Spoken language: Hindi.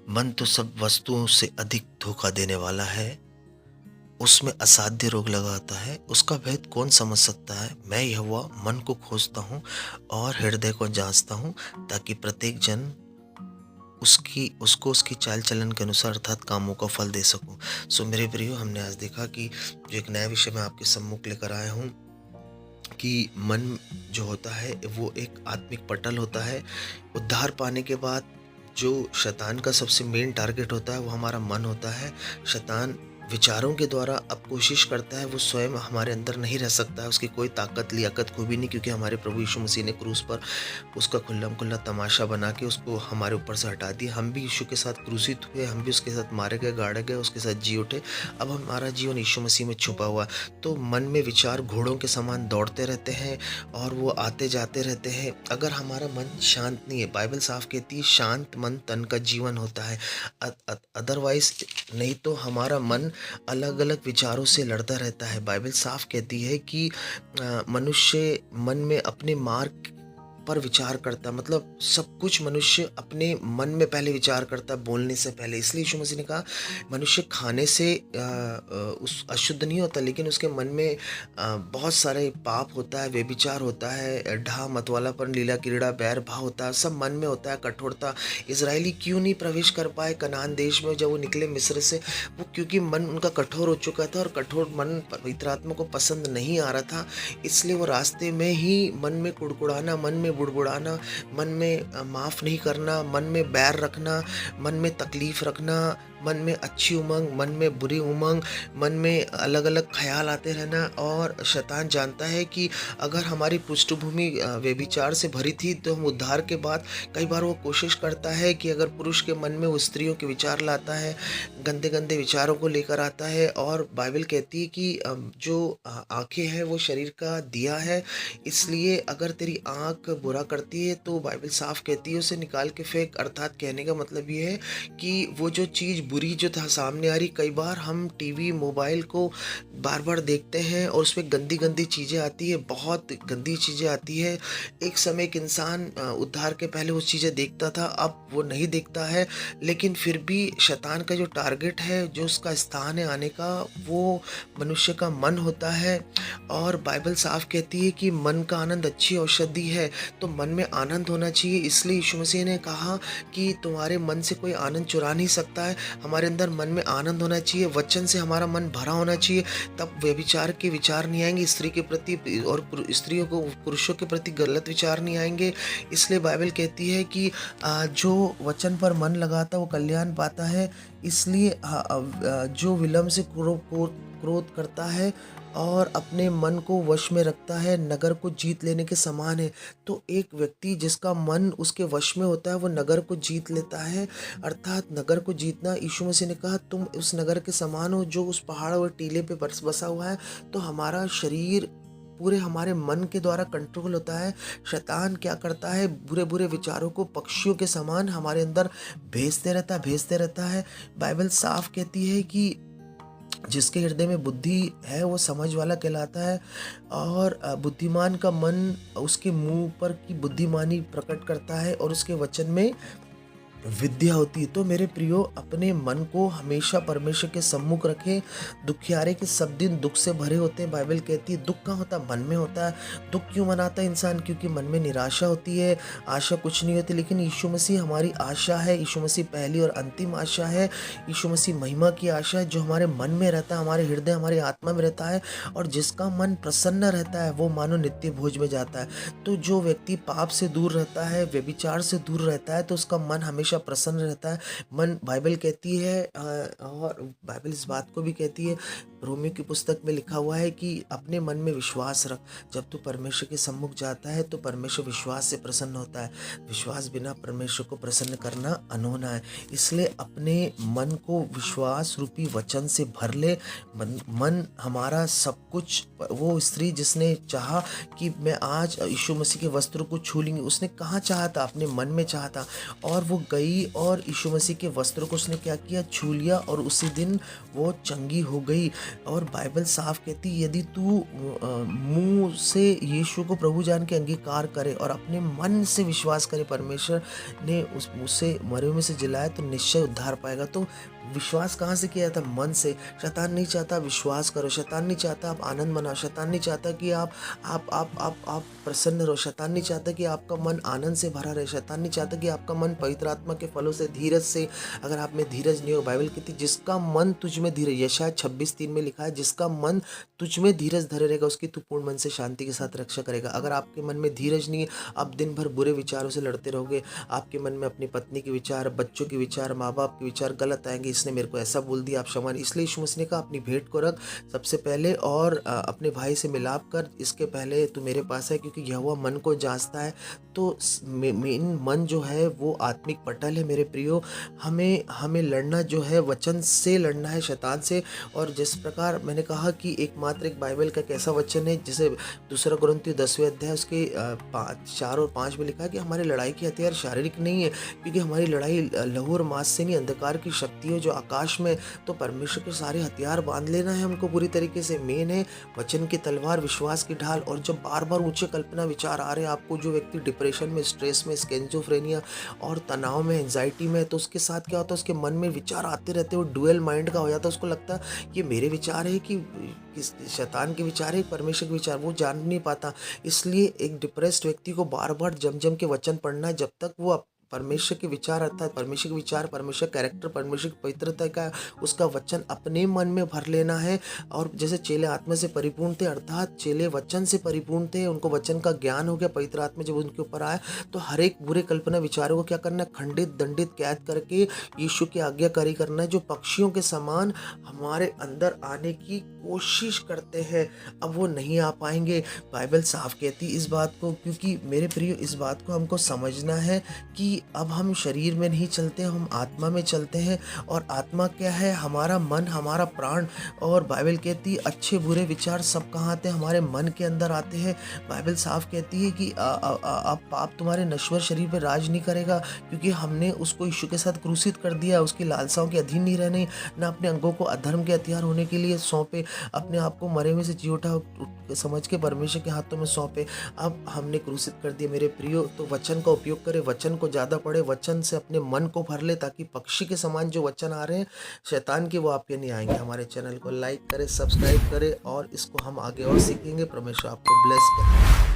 मन तो सब वस्तुओं से अधिक धोखा देने वाला है। उसमें असाध्य रोग लगाता है। उसका भेद कौन समझ सकता है? मैं यहोवा मन को खोजता हूँ और हृदय को जाँचता हूँ, ताकि प्रत्येक जन उसको उसकी चाल चलन के अनुसार अर्थात कामों का फल दे सकूं। सो मेरे प्रियो, हमने आज देखा कि जो एक नया विषय मैं आपके सम्मुख लेकर आया हूँ कि मन जो होता है वो एक आत्मिक पटल होता है। उद्धार पाने के बाद जो शैतान का सबसे मेन टारगेट होता है वो हमारा मन होता है। शैतान विचारों के द्वारा अब कोशिश करता है, वो स्वयं हमारे अंदर नहीं रह सकता है। उसकी कोई ताकत लियाकत खूबी नहीं, क्योंकि हमारे प्रभु यीशु मसीह ने क्रूस पर उसका खुल्लम खुल्ला तमाशा बना के उसको हमारे ऊपर से हटा दिया। हम भी यीशु के साथ क्रूसित हुए, हम भी उसके साथ मारे गए, गाड़े गए, उसके साथ जी उठे। अब हमारा जीवन यीशु मसीह में छुपा हुआ है। तो मन में विचार घोड़ों के समान दौड़ते रहते हैं और वो आते जाते रहते हैं। अगर हमारा मन शांत नहीं है, बाइबल साफ कहती है शांत मन तन का जीवन होता है। अदरवाइज नहीं तो हमारा मन अलग अलग विचारों से लड़ता रहता है। बाइबल साफ कहती है कि मनुष्य मन में अपने मार्ग पर विचार करता, मतलब सब कुछ मनुष्य अपने मन में पहले विचार करता बोलने से पहले। इसलिए यीशु मसीह ने कहा मनुष्य खाने से उस अशुद्ध नहीं होता, लेकिन उसके मन में बहुत सारे पाप होता है, व्यभिचार होता है, ढा मतवालापन, लीला क्रीड़ा, बैर भाव होता है, सब मन में होता है। कठोरता। इजरायली क्यों नहीं प्रवेश कर पाए कनान देश में जब वो निकले मिस्र से? वो क्योंकि मन उनका कठोर हो चुका था, और कठोर मन पवित्र आत्मा को पसंद नहीं आ रहा था। इसलिए वो रास्ते में ही मन में कुड़कुड़ाना, मन में बुड़बुड़ाना, मन में माफ़ नहीं करना, मन में बैर रखना, मन में तकलीफ़ रखना, मन में अच्छी उमंग, मन में बुरी उमंग, मन में अलग अलग ख्याल आते रहना। और शैतान जानता है कि अगर हमारी पृष्ठभूमि व्यभिचार से भरी थी, तो हम उद्धार के बाद कई बार वो कोशिश करता है कि अगर पुरुष के मन में वो स्त्रियों के विचार लाता है, गंदे गंदे विचारों को लेकर आता है। और बाइबल कहती है कि जो आंखें हैं वो शरीर का दिया है। इसलिए अगर तेरी आंख बुरा करती है तो बाइबल साफ कहती है उसे निकाल के फेंक। अर्थात कहने का मतलब ये है कि वो जो चीज़ बुरी जो था सामने आ रही, कई बार हम टीवी मोबाइल को बार बार देखते हैं और उसमें गंदी गंदी चीज़ें आती है, बहुत गंदी चीज़ें आती है। एक समय एक इंसान उद्धार के पहले वो चीज़ें देखता था, अब वो नहीं देखता है। लेकिन फिर भी शैतान का जो टारगेट है, जो उसका स्थान है आने का, वो मनुष्य का मन होता है। और बाइबल साफ कहती है कि मन का आनंद अच्छी औषधि है। तो मन में आनंद होना चाहिए। इसलिए यीशु मसीह ने कहा कि तुम्हारे मन से कोई आनंद चुरा नहीं सकता है। हमारे अंदर मन में आनंद होना चाहिए, वचन से हमारा मन भरा होना चाहिए, तब व्यभिचार के विचार नहीं आएंगे स्त्री के प्रति, और स्त्रियों को पुरुषों के प्रति गलत विचार नहीं आएंगे। इसलिए बाइबल कहती है कि जो वचन पर मन लगाता वो कल्याण पाता है। इसलिए जो विलम्ब से क्रोध करता है और अपने मन को वश में रखता है, नगर को जीत लेने के समान है। तो एक व्यक्ति जिसका मन उसके वश में होता है वो नगर को जीत लेता है। अर्थात नगर को जीतना, यीशु मसीह ने कहा तुम उस नगर के समान हो जो उस पहाड़ और टीले पे बसा हुआ है। तो हमारा शरीर पूरे हमारे मन के द्वारा कंट्रोल होता है। शैतान क्या करता है, बुरे बुरे विचारों को पक्षियों के समान हमारे अंदर भेजते रहता है। बाइबल साफ कहती है कि जिसके हृदय में बुद्धि है वो समझ वाला कहलाता है। और बुद्धिमान का मन उसके मुंह पर की बुद्धिमानी प्रकट करता है और उसके वचन में विद्या होती है। तो मेरे प्रियो, अपने मन को हमेशा परमेश्वर के सम्मुख रखें। दुखियारे के सब दिन दुख से भरे होते हैं। बाइबल कहती है दुख कहाँ होता है? मन में होता है। दुख क्यों मनाता है इंसान? क्योंकि मन में निराशा होती है, आशा कुछ नहीं होती। लेकिन यीशु मसीह हमारी आशा है। यीशु मसीह पहली और अंतिम आशा है। यीशु मसीह महिमा की आशा है, जो हमारे मन में रहता है, हमारे हृदय हमारी आत्मा में रहता है। और जिसका मन प्रसन्न रहता है वो मानो नित्य भोज में जाता है। तो जो व्यक्ति पाप से दूर रहता है, व्यभिचार से दूर रहता है, तो उसका मन हमेशा प्रसन्न रहता है। मन, बाइबल कहती है और बाइबल इस बात को भी कहती है, रोमियो की पुस्तक में लिखा हुआ है कि अपने मन में विश्वास रख। जब तू परमेश्वर के सम्मुख जाता है तो परमेश्वर विश्वास से प्रसन्न होता है। विश्वास बिना परमेश्वर को प्रसन्न करना अनहोना है। इसलिए अपने मन को विश्वास रूपी वचन से भर ले। मन हमारा सब कुछ। वो स्त्री जिसने चाहा कि मैं आज यीशु मसीह के वस्त्र को छू लूंगी, उसने कहाँ चाहा था? अपने मन में चाहा था। और वो गई और यीशु मसीह के वस्त्रों को उसने क्या किया? छू लिया, और उसी दिन वो चंगी हो गई। और बाइबल साफ कहती है, यदि तू मुंह से यीशु को प्रभु जान के अंगीकार करे और अपने मन से विश्वास करे परमेश्वर ने उसे मरे में से जिलाया, तो निश्चय उद्धार पाएगा। तो विश्वास कहाँ से किया जाता है? मन से। शैतान नहीं चाहता विश्वास करो, शैतान नहीं चाहता आप आनंद मनाओ, शैतान नहीं चाहता कि आप प्रसन्न रहो, शैतान नहीं चाहता कि आपका मन आनंद से भरा रहे, शैतान नहीं चाहता कि आपका मन पवित्र आत्मा के फलों से, धीरज से, अगर आप में धीरज नहीं हो, बाइबल कहती जिसका मन तुझ में धीरज, यशायाह 26:3 में लिखा है, जिसका मन तुझ में धीरज धरे रहेगा उसकी तू पूर्ण मन से शांति के साथ रक्षा करेगा। अगर आपके मन में धीरज नहीं है, आप दिन भर बुरे विचारों से लड़ते रहोगे, आपके मन में अपनी पत्नी के विचार, बच्चों के विचार, माँ बाप के विचार गलत आएंगे, इसने मेरे को ऐसा बोल दिया, आप क्षमा नहीं। इसलिए यीशु मसीह ने कहा अपनी भेंट को रख सबसे पहले और अपने भाई से मिलाप कर, इसके पहले तू मेरे पास है, क्योंकि यहोवा मन को जांचता है। तो मेन मन जो है वो आत्मिक पटल है मेरे प्रियो। हमें लड़ना जो है वचन से लड़ना है शैतान से। और जिस प्रकार मैंने कहा कि एकमात्र एक बाइबल का कैसा वचन है, जिसे 2 कुरिन्थियों 10वें अध्याय उसके 4 और 5 में लिखा है कि हमारी लड़ाई की हथियार शारीरिक नहीं है, क्योंकि हमारी लड़ाई लहू और मांस से नहीं, अंधकार की शक्ति है जो आकाश में। तो परमेश्वर के सारे हथियार बांध लेना है हमको पूरी तरीके से। मेन है वचन की तलवार, विश्वास की ढाल। और जब बार बार ऊंचे कल्पना विचार आ रहे हैं आपको, जो व्यक्ति डिप्रेशन में, स्ट्रेस में, स्किज़ोफ्रेनिया और तनाव में, एंजाइटी में, तो उसके साथ क्या होता है, उसके मन में विचार आते रहते हैं, वो डुअल माइंड का हो जाता है। उसको लगता है ये मेरे विचार है कि शैतान के विचार है, परमेश्वर के विचार, वो जान नहीं पाता। इसलिए एक डिप्रेस्ड व्यक्ति को बार बार जम के वचन पढ़ना है, जब तक वो परमेश्वर के विचार, अर्थात परमेश्वर के विचार, परमेश्वर कैरेक्टर, परमेश्वर की पवित्रता का उसका वचन अपने मन में भर लेना है। और जैसे चेले आत्मा से परिपूर्ण थे, अर्थात चेले वचन से परिपूर्ण थे, उनको वचन का ज्ञान हो गया, पवित्र आत्मा जब उनके ऊपर आया, तो हर एक बुरे कल्पना विचारों को क्या करना है, खंडित, दंडित, कैद करके यीशु की आज्ञाकारी करना है। जो पक्षियों के समान हमारे अंदर आने की कोशिश करते हैं, अब वो नहीं आ पाएंगे। बाइबल साफ कहती इस बात को, क्योंकि मेरे प्रियो इस बात को हमको समझना है कि अब हम शरीर में नहीं चलते, हम आत्मा में चलते हैं। और आत्मा क्या है? हमारा मन, हमारा प्राण। और बाइबल कहती है अच्छे बुरे विचार सब कहाँ आते हैं? हमारे मन के अंदर आते हैं। बाइबल साफ कहती है कि अब पाप तुम्हारे नश्वर शरीर पर राज नहीं करेगा, क्योंकि हमने उसको यीशु के साथ क्रूसित कर दिया। उसकी लालसाओं के अधीन नहीं रहने, ना अपने अंगों को अधर्म के हथियार होने के लिए सौंपे, अपने आप को मरे हुए से जी उठा समझ के परमेश्वर के हाथों में सौंपे। अब हमने क्रूसित कर दिया मेरे प्रियो। तो वचन का उपयोग करें, वचन को ज़्यादा पढ़े, वचन से अपने मन को भर ले, ताकि पक्षी के समान जो वचन आ रहे हैं शैतान के, वो आपके नहीं आएंगे। हमारे चैनल को लाइक करें, सब्सक्राइब करें, और इसको हम आगे और सीखेंगे। परमेश्वर आपको ब्लेस करें।